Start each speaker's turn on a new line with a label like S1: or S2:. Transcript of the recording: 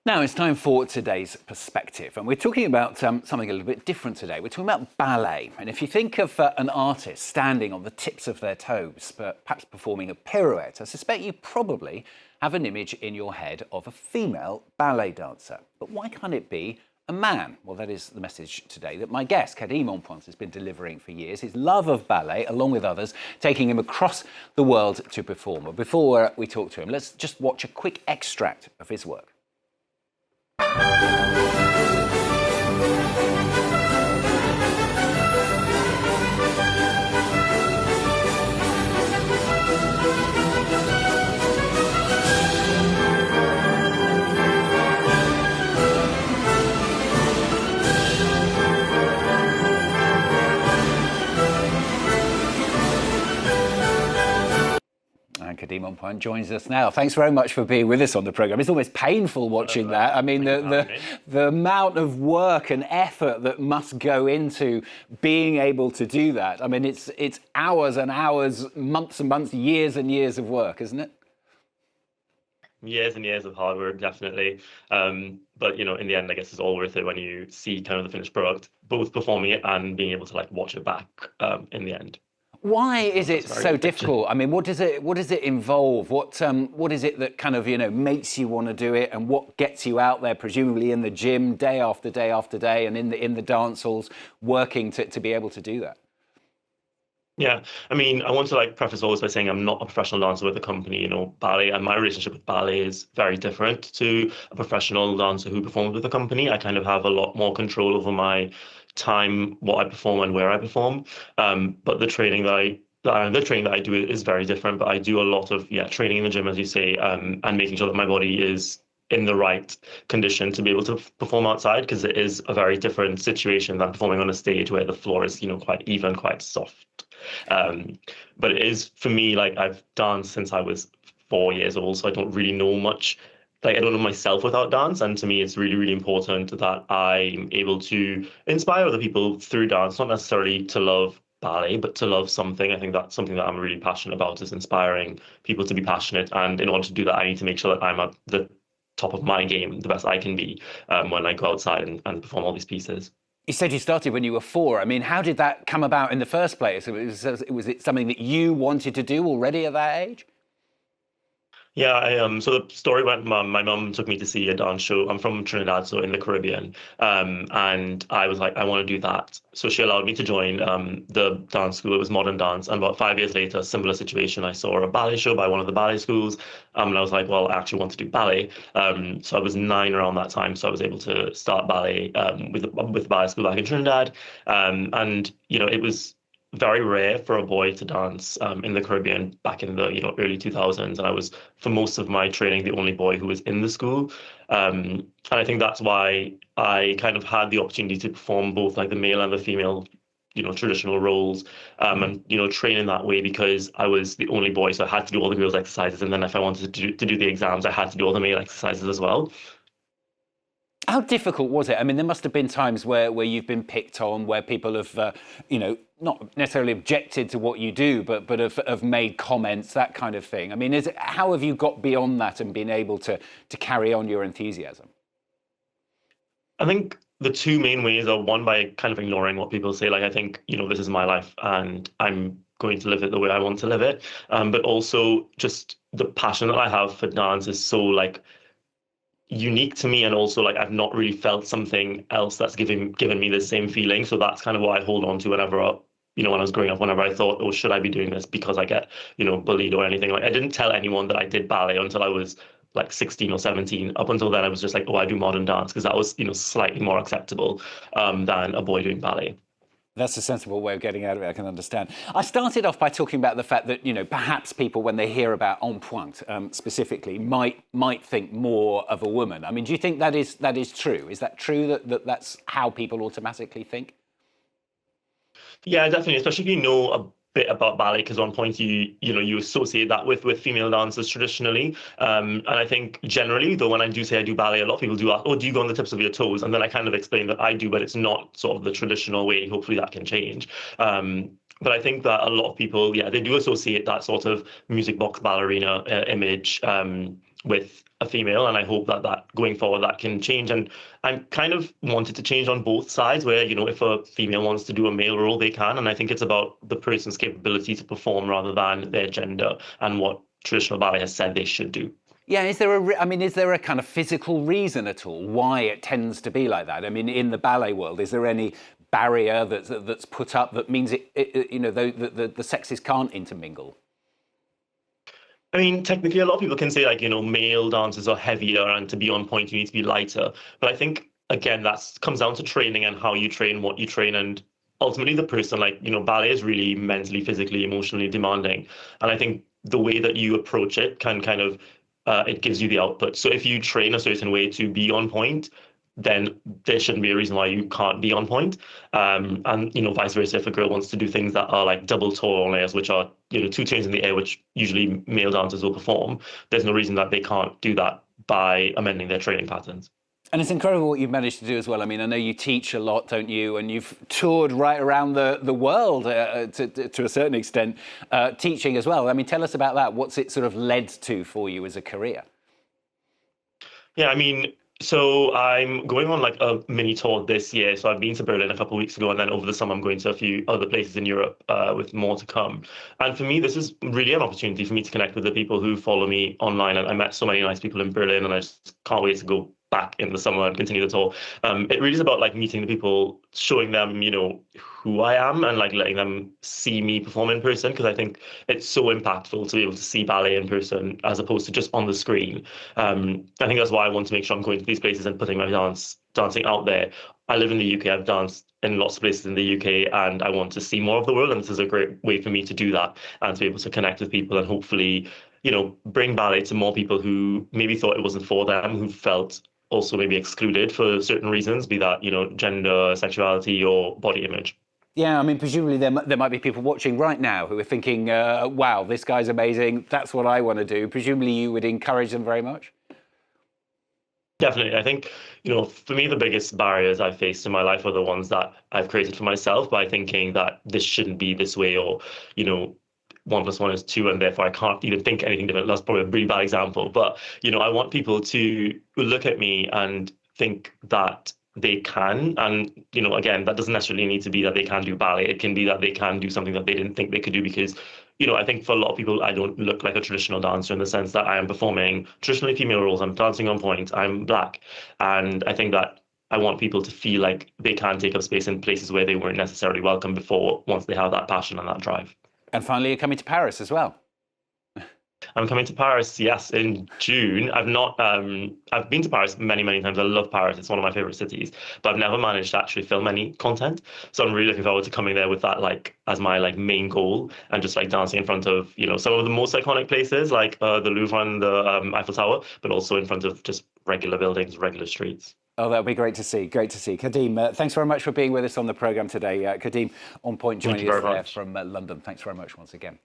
S1: Now it's time for today's perspective, and we're talking about something a little bit different today. We're talking about ballet, and if you think of an artist standing on the tips of their toes, but perhaps performing a pirouette, I suspect you probably have an image in your head of a female ballet dancer. But why can't it be a man? Well, that is the message today that my guest, Kadeem En Pointe, has been delivering for years. His love of ballet, along with others, taking him across the world to perform. But before we talk to him, let's just watch a quick extract of his work. And Kadeem En Pointe joins us now. Thanks very much for being with us on the programme. It's almost painful watching that. I mean, the amount of work and effort that must go into being able to do that. I mean, it's hours and hours, months and months, years and years of work, isn't it?
S2: Years and years of hard work, definitely. But in the end, I guess it's all worth it when you see kind of the finished product, both performing it and being able to watch it back in the end.
S1: Why is it so difficult? I mean, what does it involve? What is it that kind of makes you want to do it, and what gets you out there, presumably in the gym, day after day after day, and in the dance halls, working to be able to do that?
S2: Yeah, I mean, I want to preface always by saying I'm not a professional dancer with a company. Ballet and my relationship with ballet is very different to a professional dancer who performs with a company. I kind of have a lot more control over my time, what I perform and where I perform. But the training that I do is very different. But I do a lot of training in the gym, as you say, and making sure that my body is in the right condition to be able to perform outside, because it is a very different situation than performing on a stage where the floor is quite even, quite soft. But it is, for me, I've danced since I was 4 years old, so I don't really know much. I don't know myself without dance, and to me it's really, really important that I'm able to inspire other people through dance, not necessarily to love ballet, but to love something. I think that's something that I'm really passionate about, is inspiring people to be passionate, and in order to do that, I need to make sure that I'm at the top of my game, the best I can be, when I go outside and perform all these pieces.
S1: You said you started when you were 4. I mean, how did that come about in the first place? Was it something that you wanted to do already at that age?
S2: Yeah, so the story went, my mum took me to see a dance show. I'm from Trinidad, so in the Caribbean. And I was like, I want to do that. So she allowed me to join the dance school. It was modern dance. And about 5 years later, similar situation, I saw a ballet show by one of the ballet schools. And I was like, well, I actually want to do ballet. So I was 9 around that time. So I was able to start ballet with the ballet school back in Trinidad. And it was very rare for a boy to dance in the Caribbean back in the early 2000s, and I was, for most of my training, the only boy who was in the school. And I think that's why I kind of had the opportunity to perform both the male and the female traditional roles, and train in that way, because I was the only boy, so I had to do all the girls' exercises, and then if I wanted to do the exams, I had to do all the male exercises as well.
S1: How difficult was it? I mean, there must have been times where you've been picked on, where people have, not necessarily objected to what you do, but have made comments, that kind of thing. I mean, how have you got beyond that and been able to carry on your enthusiasm?
S2: I think the two main ways are, one, by kind of ignoring what people say. I think, this is my life and I'm going to live it the way I want to live it. But also just the passion that I have for dance is so unique to me, and also I've not really felt something else that's given me the same feeling. So that's kind of what I hold on to whenever when I was growing up, whenever I thought, oh, should I be doing this because I get bullied or anything. I didn't tell anyone that I did ballet until I was 16 or 17. Up until then, I was just oh, I do modern dance, because that was slightly more acceptable than a boy doing ballet.
S1: That's a sensible way of getting out of it, I can understand. I started off by talking about the fact that, perhaps people, when they hear about En Pointe specifically, might think more of a woman. I mean, do you think that is true? Is that true that's how people automatically think?
S2: Yeah, definitely, especially if you know a bit about ballet, because En Pointe you associate that with female dancers traditionally, and I think generally, though, when I do say I do ballet, a lot of people do ask, oh, do you go on the tips of your toes? And then I kind of explain that I do, but it's not sort of the traditional way. Hopefully that can change. But I think that a lot of people, they do associate that sort of music box ballerina image with a female, and I hope that going forward that can change. And I'm kind of wanted to change on both sides, where if a female wants to do a male role, they can, and I think it's about the person's capability to perform rather than their gender and what traditional ballet has said they should do.
S1: Yeah, is there is there a kind of physical reason at all why it tends to be like that? I mean, in the ballet world, is there any barrier that's put up that means the sexes can't intermingle?
S2: I mean, technically, a lot of people can say, like, male dancers are heavier, and to be on point, you need to be lighter. But I think, again, that comes down to training and how you train, what you train, and ultimately the person. Like, ballet is really mentally, physically, emotionally demanding. And I think the way that you approach it can kind of, it gives you the output. So if you train a certain way to be on point, then there shouldn't be a reason why you can't be on point. And vice versa, if a girl wants to do things that are like double tournées, which are two turns in the air, which usually male dancers will perform, there's no reason that they can't do that by amending their training patterns.
S1: And it's incredible what you've managed to do as well. I mean, I know you teach a lot, don't you? And you've toured right around the world to a certain extent, teaching as well. I mean, tell us about that. What's it sort of led to for you as a career?
S2: Yeah, I mean, so I'm going on like a mini tour this year. So I've been to Berlin a couple of weeks ago, and then over the summer I'm going to a few other places in Europe with more to come. And for me, this is really an opportunity for me to connect with the people who follow me online. And I met so many nice people in Berlin, and I just can't wait to go back in the summer and continue the tour. It really is about like meeting the people, showing them, who I am, and like letting them see me perform in person, because I think it's so impactful to be able to see ballet in person as opposed to just on the screen. I think that's why I want to make sure I'm going to these places and putting my dancing out there. I live in the UK. I've danced in lots of places in the UK, and I want to see more of the world. And this is a great way for me to do that and to be able to connect with people and hopefully, bring ballet to more people who maybe thought it wasn't for them, who felt also maybe excluded for certain reasons, be that, gender, sexuality, or body image.
S1: Yeah, I mean, presumably there might be people watching right now who are thinking, wow, this guy's amazing. That's what I want to do. Presumably you would encourage them very much?
S2: Definitely. I think, for me, the biggest barriers I've faced in my life are the ones that I've created for myself by thinking that this shouldn't be this way, or, 1+1 is 2, and therefore I can't even think anything different. That's probably a really bad example. But, I want people to look at me and think that they can. And, again, that doesn't necessarily need to be that they can do ballet. It can be that they can do something that they didn't think they could do, because I think for a lot of people, I don't look like a traditional dancer in the sense that I am performing traditionally female roles. I'm dancing on point. I'm Black. And I think that I want people to feel like they can take up space in places where they weren't necessarily welcome before, once they have that passion and that drive.
S1: And finally, you're coming to Paris as well.
S2: I'm coming to Paris, yes, in June. I've been to Paris many, many times. I love Paris. It's one of my favorite cities, but I've never managed to actually film any content. So I'm really looking forward to coming there with that, like, as my like main goal, and just like dancing in front of, some of the most iconic places, like the Louvre and the Eiffel Tower, but also in front of just regular buildings, regular streets.
S1: Oh, that would be great to see. Great to see. Kadeem, thanks very much for being with us on the programme today. Kadeem En Pointe joining us there from London. Thanks very much once again.